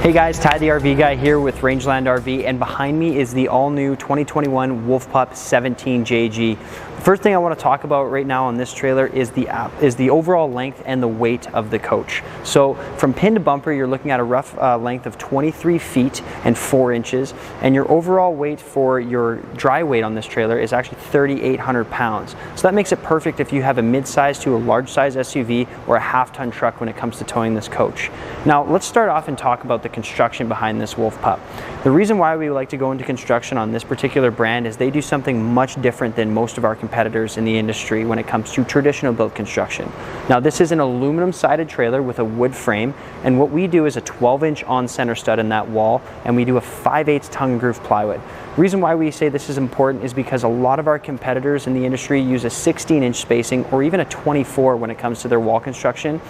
Hey guys, Ty the RV guy here with Rangeland RV, and behind me is the all-new 2021 Wolf Pup 17JG. The first thing I want to talk about right now on this trailer is the overall length and the weight of the coach. So from pin to bumper, you're looking at a rough length of 23 feet and 4 inches, and your overall weight for your dry weight on this trailer is actually 3,800 pounds. So that makes it perfect if you have a mid-size to a large-size SUV or a half-ton truck when it comes to towing this coach. Now let's start off and talk about the construction behind this Wolf Pup. The reason why we like to go into construction on this particular brand is they do something much different than most of our competitors in the industry when it comes to traditional built construction. Now this is an aluminum sided trailer with a wood frame, and what we do is a 12-inch on center stud in that wall, and we do a 5/8 tongue and groove plywood. The reason why we say this is important is because a lot of our competitors in the industry use a 16-inch spacing or even a 24 when it comes to their wall construction.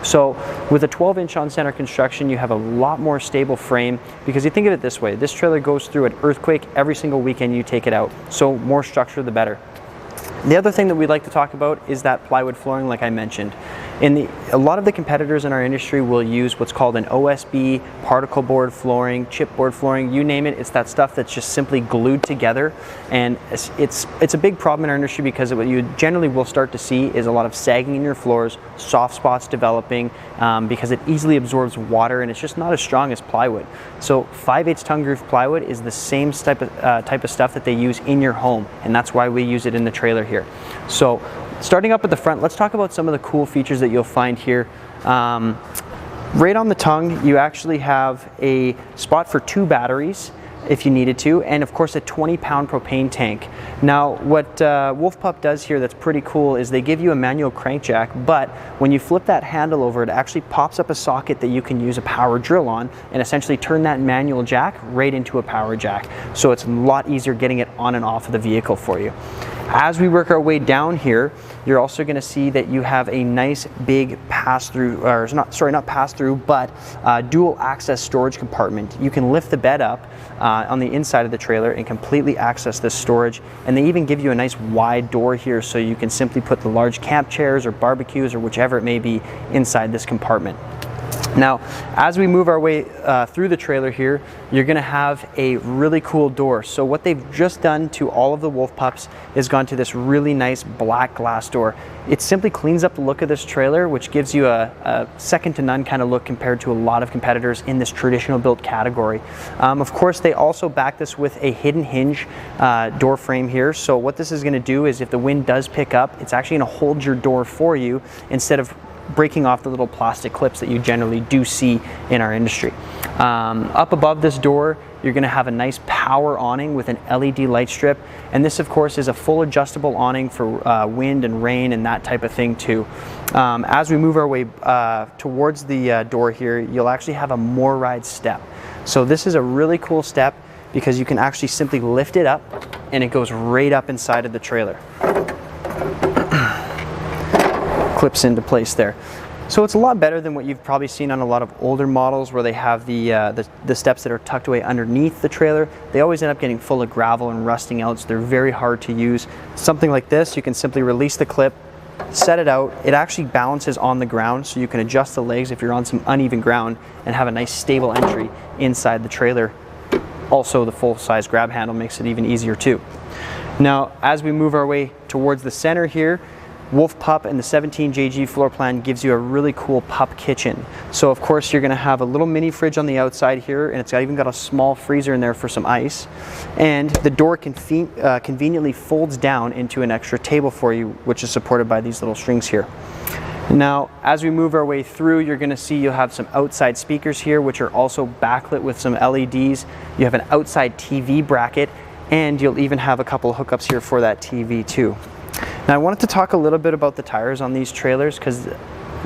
So with a 12-inch on center construction, you have a lot more stable frame, because you think of it this way: this trailer goes through an earthquake every single weekend you take it out, so more structure the better. The other thing that we'd like to talk about is that plywood flooring, like I mentioned. A lot of the competitors in our industry will use what's called an OSB, particle board flooring, chipboard flooring, you name it. It's that stuff that's just simply glued together, and it's a big problem in our industry because what you generally will start to see is a lot of sagging in your floors, soft spots developing because it easily absorbs water, and it's just not as strong as plywood. So 5/8 tongue groove plywood is the same type of stuff that they use in your home, and that's why we use it in the trailer here. So starting up at the front, let's talk about some of the cool features that you'll find here. Right on the tongue, you actually have a spot for 2 batteries if you needed to, and of course a 20-pound propane tank. Now what Wolf Pup does here that's pretty cool is they give you a manual crankjack, but when you flip that handle over, it actually pops up a socket that you can use a power drill on and essentially turn that manual jack right into a power jack. So it's a lot easier getting it on and off of the vehicle for you. As we work our way down here, you're also going to see that you have a nice big pass-through, or not pass-through, but dual access storage compartment. You can lift the bed up on the inside of the trailer and completely access this storage, and they even give you a nice wide door here so you can simply put the large camp chairs or barbecues or whichever it may be inside this compartment. Now, as we move our way through the trailer here, you're going to have a really cool door. So what they've just done to all of the Wolf Pups is gone to this really nice black glass door. It simply cleans up the look of this trailer, which gives you a second to none kind of look compared to a lot of competitors in this traditional built category. Of course, they also back this with a hidden hinge door frame here. So what this is going to do is if the wind does pick up, it's actually going to hold your door for you instead of breaking off the little plastic clips that you generally do see in our industry. Up above this door, you're going to have a nice power awning with an LED light strip, and this of course is a full adjustable awning for wind and rain and that type of thing too. As we move our way towards the door here, you'll actually have a more ride step. So this is a really cool step because you can actually simply lift it up and it goes right up inside of the trailer. Clips into place there. So it's a lot better than what you've probably seen on a lot of older models where they have the steps that are tucked away underneath the trailer. They always end up getting full of gravel and rusting out, so they're very hard to use. Something like this, you can simply release the clip, set it out. It actually balances on the ground, so you can adjust the legs if you're on some uneven ground and have a nice stable entry inside the trailer. Also, the full-size grab handle makes it even easier too. Now, as we move our way towards the center here, Wolf Pup and the 17JG floor plan gives you a really cool pup kitchen. So of course you're going to have a little mini fridge on the outside here, and it's even got a small freezer in there for some ice. And the door conveniently folds down into an extra table for you, which is supported by these little strings here. Now, as we move our way through, you're going to see you'll have some outside speakers here, which are also backlit with some LEDs. You have an outside TV bracket, and you'll even have a couple of hookups here for that TV too. Now I wanted to talk a little bit about the tires on these trailers because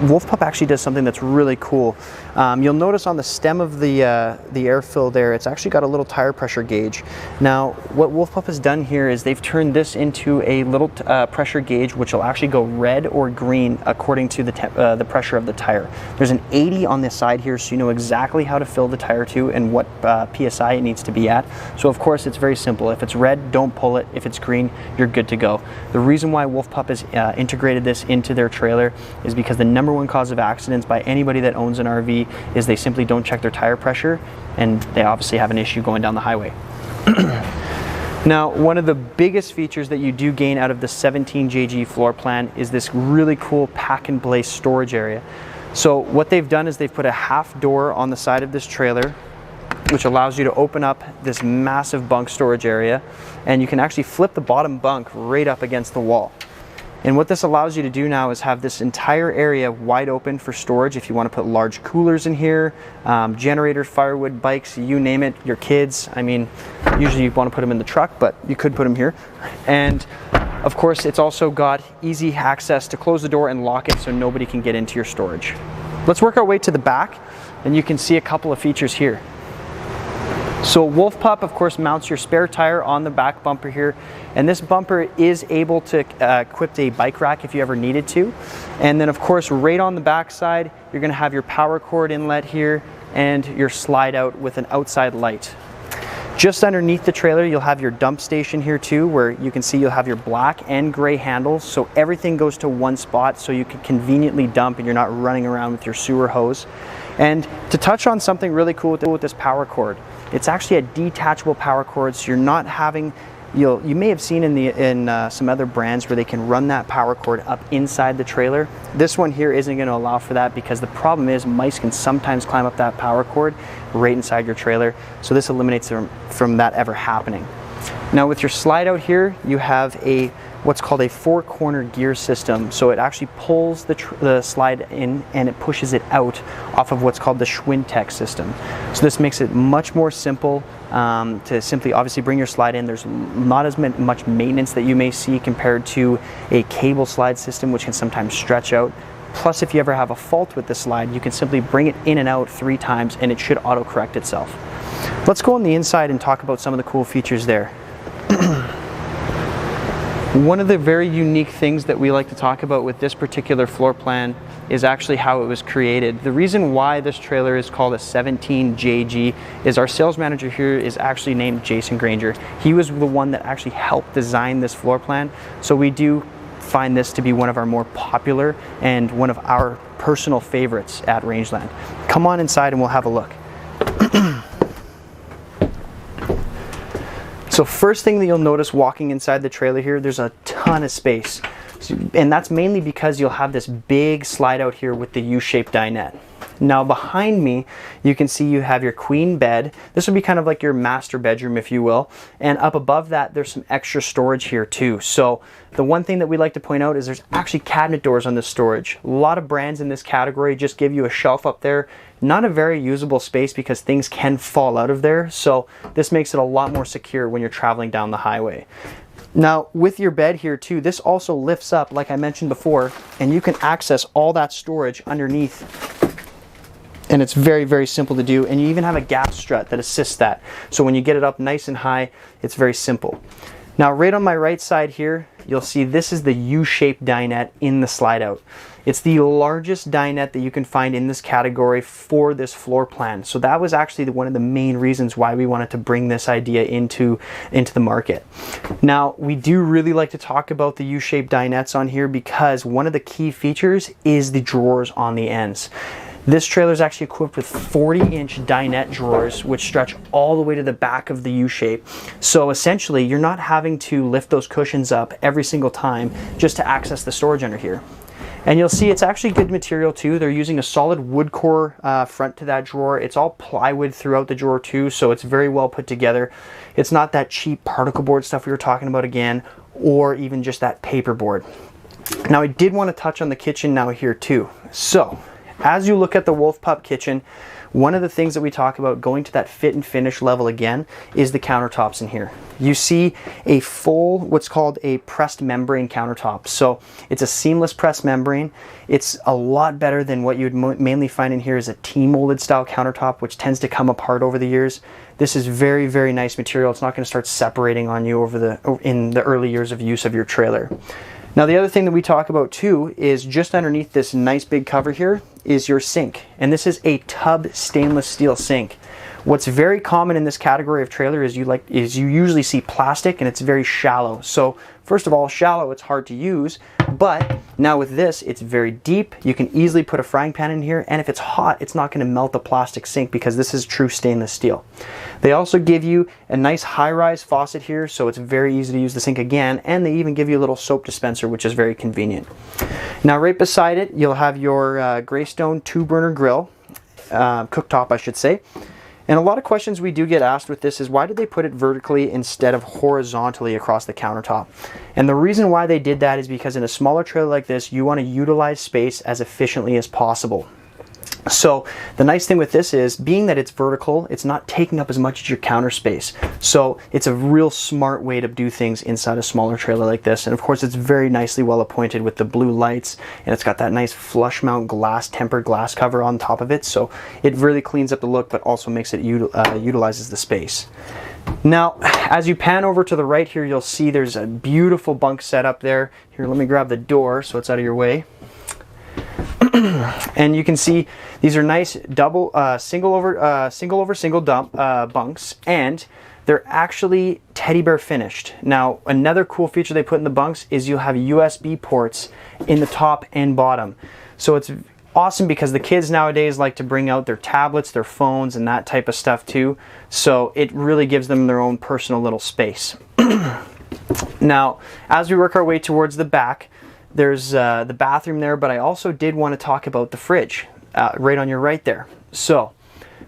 Wolf Pup actually does something that's really cool. You'll notice on the stem of the air fill there, it's actually got a little tire pressure gauge. Now what Wolf Pup has done here is they've turned this into a little pressure gauge which will actually go red or green according to the pressure of the tire. There's an 80 on this side here, so you know exactly how to fill the tire to and what PSI it needs to be at. So of course it's very simple. If it's red, don't pull it. If it's green, you're good to go. The reason why Wolf Pup has integrated this into their trailer is because the number one cause of accidents by anybody that owns an RV is they simply don't check their tire pressure, and they obviously have an issue going down the highway. Now, one of the biggest features that you do gain out of the 17JG floor plan is this really cool pack and place storage area. So what they've done is they've put a half door on the side of this trailer, which allows you to open up this massive bunk storage area, and you can actually flip the bottom bunk right up against the wall. And what this allows you to do now is have this entire area wide open for storage if you want to put large coolers in here, generators, firewood, bikes, you name it, your kids. I mean, usually you want to put them in the truck, but you could put them here. And of course, it's also got easy access to close the door and lock it so nobody can get into your storage. Let's work our way to the back, and you can see a couple of features here. So Wolf Pup, of course, mounts your spare tire on the back bumper here, and this bumper is able to equip a bike rack if you ever needed to. And then of course, right on the back side, you're going to have your power cord inlet here and your slide out with an outside light. Just underneath the trailer, you'll have your dump station here too, where you can see you'll have your black and gray handles, so everything goes to one spot so you can conveniently dump and you're not running around with your sewer hose. And to touch on something really cool with this power cord, it's actually a detachable power cord, so you're not having, you may have seen in some other brands where they can run that power cord up inside the trailer. This one here isn't going to allow for that because the problem is mice can sometimes climb up that power cord right inside your trailer, so this eliminates them from that ever happening. Now with your slide out here, you have what's called a 4-corner gear system. So it actually pulls the slide in and it pushes it out off of what's called the Schwintek system. So this makes it much more simple to simply obviously bring your slide in. There's not as much maintenance that you may see compared to a cable slide system, which can sometimes stretch out. Plus, if you ever have a fault with the slide, you can simply bring it in and out 3 times and it should auto-correct itself. Let's go on the inside and talk about some of the cool features there. One of the very unique things that we like to talk about with this particular floor plan is actually how it was created. The reason why this trailer is called a 17JG is our sales manager here is actually named Jason Granger. He was the one that actually helped design this floor plan, so we do find this to be one of our more popular and one of our personal favorites at Rangeland. Come on inside and we'll have a look. So first thing that you'll notice walking inside the trailer here, there's a ton of space. And that's mainly because you'll have this big slide out here with the U-shaped dinette. Now behind me, you can see you have your queen bed. This would be kind of like your master bedroom, if you will. And up above that, there's some extra storage here too. So the one thing that we like to point out is there's actually cabinet doors on this storage. A lot of brands in this category just give you a shelf up there. Not a very usable space because things can fall out of there. So this makes it a lot more secure when you're traveling down the highway. Now with your bed here too, this also lifts up like I mentioned before, and you can access all that storage underneath. And it's very, very simple to do. And you even have a gas strut that assists that. So when you get it up nice and high, it's very simple. Now right on my right side here, you'll see this is the U-shaped dinette in the slide out. It's the largest dinette that you can find in this category for this floor plan. So that was actually one of the main reasons why we wanted to bring this idea into the market. Now, we do really like to talk about the U-shaped dinettes on here because one of the key features is the drawers on the ends. This trailer is actually equipped with 40-inch dinette drawers, which stretch all the way to the back of the U-shape. So essentially, you're not having to lift those cushions up every single time just to access the storage under here. And you'll see it's actually good material too. They're using a solid wood core front to that drawer. It's all plywood throughout the drawer too, so it's very well put together. It's not that cheap particle board stuff we were talking about again, or even just that paper board. Now I did want to touch on the kitchen now here too. So, as you look at the Wolf Pup kitchen, one of the things that we talk about going to that fit and finish level again is the countertops in here. You see a full, what's called a pressed membrane countertop. So it's a seamless pressed membrane. It's a lot better than what you would mainly find in here is a T-molded style countertop, which tends to come apart over the years. This is very, very nice material. It's not going to start separating on you in the early years of use of your trailer. Now the other thing that we talk about too is just underneath this nice big cover here is your sink. And this is a tub stainless steel sink. What's very common in this category of trailer is you usually see plastic and it's very shallow. So first of all, shallow, it's hard to use, But now with this, it's very deep. You can easily put a frying pan in here, and if it's hot, it's not going to melt the plastic sink because this is true stainless steel. They also give you a nice high-rise faucet here, so it's very easy to use the sink again, and they even give you a little soap dispenser, which is very convenient. Now right beside it, you'll have your Greystone 2-burner grill, cooktop I should say. And a lot of questions we do get asked with this is, why did they put it vertically instead of horizontally across the countertop? And the reason why they did that is because in a smaller trailer like this, you want to utilize space as efficiently as possible. So the nice thing with this is, being that it's vertical, it's not taking up as much of your counter space. So it's a real smart way to do things inside a smaller trailer like this. And of course, it's very nicely well appointed with the blue lights, and it's got that nice flush mount glass, tempered glass cover on top of it. So it really cleans up the look, but also makes it utilizes the space. Now, as you pan over to the right here, you'll see there's a beautiful bunk set up there. Here, let me grab the door so it's out of your way. And you can see these are nice double single over single dump bunks, and they're actually teddy bear finished. Now, another cool feature they put in the bunks is you'll have USB ports in the top and bottom. So it's awesome because the kids nowadays like to bring out their tablets, their phones, and that type of stuff too. So it really gives them their own personal little space. Now, as we work our way towards the back, there's the bathroom there, but I also did want to talk about the fridge right on your right there. So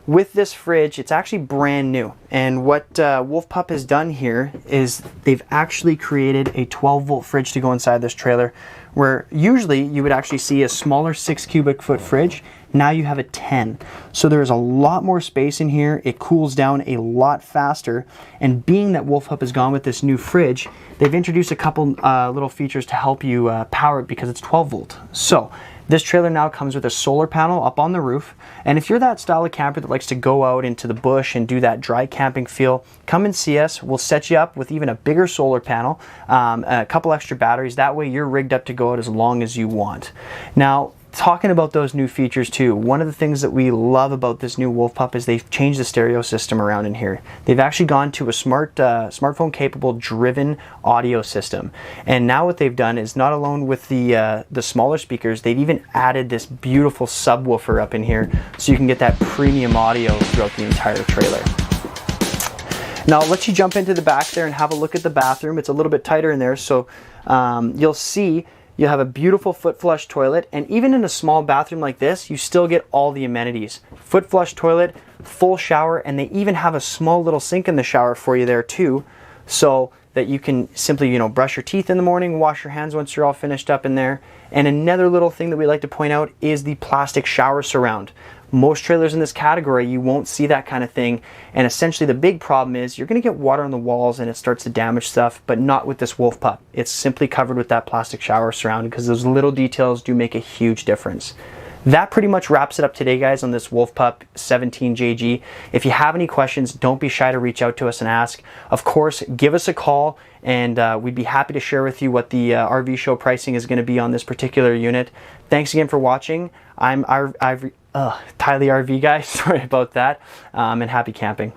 with this fridge, it's actually brand new, and what Wolf Pup has done here is they've actually created a 12-volt fridge to go inside this trailer, where usually you would actually see a smaller 6 cubic foot fridge. Now you have a 10. So there's a lot more space in here. It cools down a lot faster. And being that Wolf Pup has gone with this new fridge, they've introduced a couple little features to help you power it because it's 12 volt. So this trailer now comes with a solar panel up on the roof. And if you're that style of camper that likes to go out into the bush and do that dry camping feel, come and see us. We'll set you up with even a bigger solar panel, a couple extra batteries. That way you're rigged up to go out as long as you want. Now, talking about those new features too, one of the things that we love about this new Wolf Pup is they've changed the stereo system around in here. They've actually gone to a smartphone capable driven audio system. And now what they've done is, not alone with the smaller speakers, they've even added this beautiful subwoofer up in here so you can get that premium audio throughout the entire trailer. Now I'll let you jump into the back there and have a look at the bathroom. It's a little bit tighter in there, so you'll see you have a beautiful foot flush toilet, and even in a small bathroom like this, you still get all the amenities. Foot flush toilet, full shower, and they even have a small little sink in the shower for you there too, so that you can simply, you know, brush your teeth in the morning, wash your hands once you're all finished up in there. And another little thing that we like to point out is the plastic shower surround. Most trailers in this category, you won't see that kind of thing, and essentially the big problem is you're going to get water on the walls and it starts to damage stuff, but not with this Wolf Pup. It's simply covered with that plastic shower surround, because those little details do make a huge difference. That pretty much wraps it up today, guys, on this Wolf Pup 17JG. If you have any questions, don't be shy to reach out to us and ask. Of course, give us a call, and we'd be happy to share with you what the RV show pricing is going to be on this particular unit. Thanks again for watching. I'm Tyler RV guy, sorry about that, and happy camping.